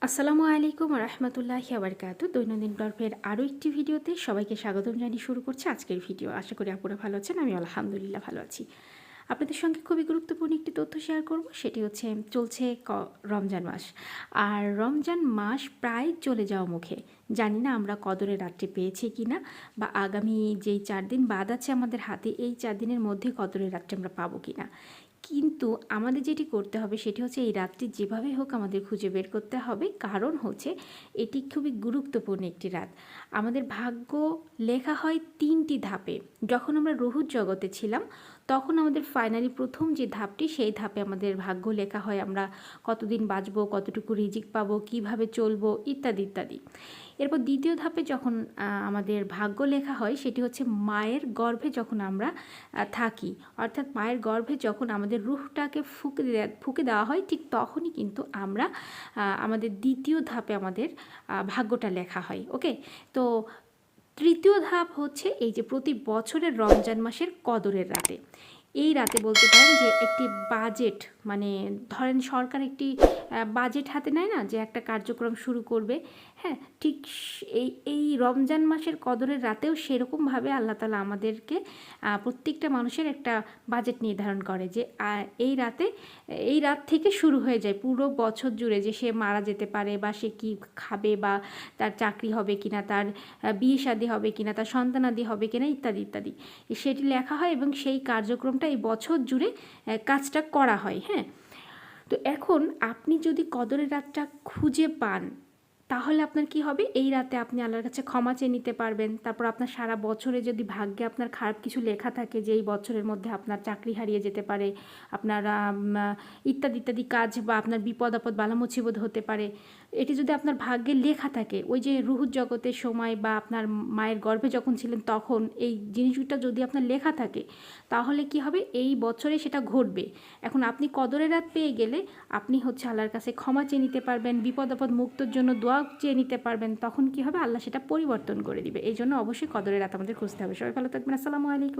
আসসালামু আলাইকুম রহমতুল্লাহি আবরকাত। দৈনন্দিন গল্পের আরও একটি ভিডিওতে সবাইকে স্বাগতম জানিয়ে শুরু করছি আজকের ভিডিও। আশা করি আপুরা ভালো আছেন, আমি আলহামদুলিল্লাহ ভালো আছি। আপনাদের সঙ্গে খুবই গুরুত্বপূর্ণ একটি তথ্য শেয়ার করব, সেটি হচ্ছে চলছে রমজান মাস। আর রমজান মাস প্রায় চলে যাওয়া মুখে। জানি না আমরা কদরের রাত্রি পেয়েছি কি না, বা আগামী যেই 4 দিন বাদ আছে আমাদের হাতে, এই 4 দিনের মধ্যে কদরের রাত্রি আমরা পাবো কি না। কিন্তু আমাদের যেটি করতে হবে সেটি হচ্ছে এই রাতটি যেভাবে হোক আমাদের খুঁজে বের করতে হবে, কারণ হচ্ছে এটি খুবই গুরুত্বপূর্ণ একটি রাত। আমাদের ভাগ্য লেখা হয় 3টি ধাপে। যখন আমরা রুহুর জগতে ছিলাম তখন আমাদের ফাইনালি প্রথম যে ধাপটি, সেই ধাপে আমাদের ভাগ্য লেখা হয়, আমরা কতদিন বাঁচবো, কতটুকু রিজিক পাবো, কিভাবে চলবো, ইত্যাদি ইত্যাদি। এরপর দ্বিতীয় ধাপে যখন আমাদের ভাগ্য লেখা হয়, সেটি হচ্ছে মায়ের গর্ভে যখন আমরা থাকি, অর্থাৎ মায়ের গর্ভে যখন আমাদের রুহটাকে ফুঁকে দেওয়া হয়, ঠিক তখনই কিন্তু আমরা আমাদের দ্বিতীয় ধাপে আমাদের ভাগ্যটা লেখা হয়। ওকে, তো তৃতীয় ধাপ হচ্ছে এই যে প্রতি বছরের রমজান মাসের কদরের রাতে। এই রাতে বলতে পারেন যে একটি বাজেট, মানে ধরেন সরকার একটি বাজেট হাতে নেয় না, যে একটা কার্যক্রম শুরু করবে, হ্যাঁ ঠিক এই রমজান মাসের কদরের রাতেও সেরকমভাবে আল্লাহ তাআলা আমাদেরকে প্রত্যেকটা মানুষের একটা বাজেট নির্ধারণ করে, যে এই রাত থেকে শুরু হয়ে যায় পুরো বছর জুড়ে, যে সে মারা যেতে পারে, বা সে কী খাবে, বা তার চাকরি হবে কিনা, তার বিয়ে শাদী হবে কিনা, তার সন্তানাদি হবে কিনা, ইত্যাদি ইত্যাদি সেটি লেখা হয়, এবং সেই কার্যক্রমটা এই বছর জুড়ে কাজটা করা হয়। হ্যাঁ, তো এখন আপনি যদি কদরের রাতটা খুঁজে পান, তাহলে আপনার কি হবে, এই রাতে আপনি আল্লাহর কাছে ক্ষমা চেয়ে নিতে পারবেন। তারপর আপনার সারা বছরে যদি ভাগ্যে আপনার খারাপ কিছু লেখা থাকে, যে এই বছরের মধ্যে আপনার চাকরি হারিয়ে যেতে পারে, আপনার ইত্যাদি ইত্যাদি কাজ, বা আপনার বিপদ আপদ বালা মুসিবত হতে পারে, এটি যদি আপনার ভাগ্যে লেখা থাকে, ওই যে রুহুর জগতের সময় বা আপনার মায়ের গর্ভে যখন ছিলেন তখন এই জিনিসটা যদি আপনার লেখা থাকে, তাহলে কি হবে, এই বছরে সেটা ঘটবে। এখন আপনি কদরের রাত পেয়ে গেলে আপনি হচ্ছে আল্লাহর কাছে ক্ষমা চেয়ে নিতে পারবেন, বিপদ আপদ মুক্তর জন্য দোয়া চেয়ে নিতে পারবেন। তখন কি হবে, আল্লাহ সেটা পরিবর্তন করে দিবে। এই জন্য অবশ্যই কদরের রাত আমাদের খুঁজতে হবে। সবাই ভালো থাকবেন। আসসালামু আলাইকুম।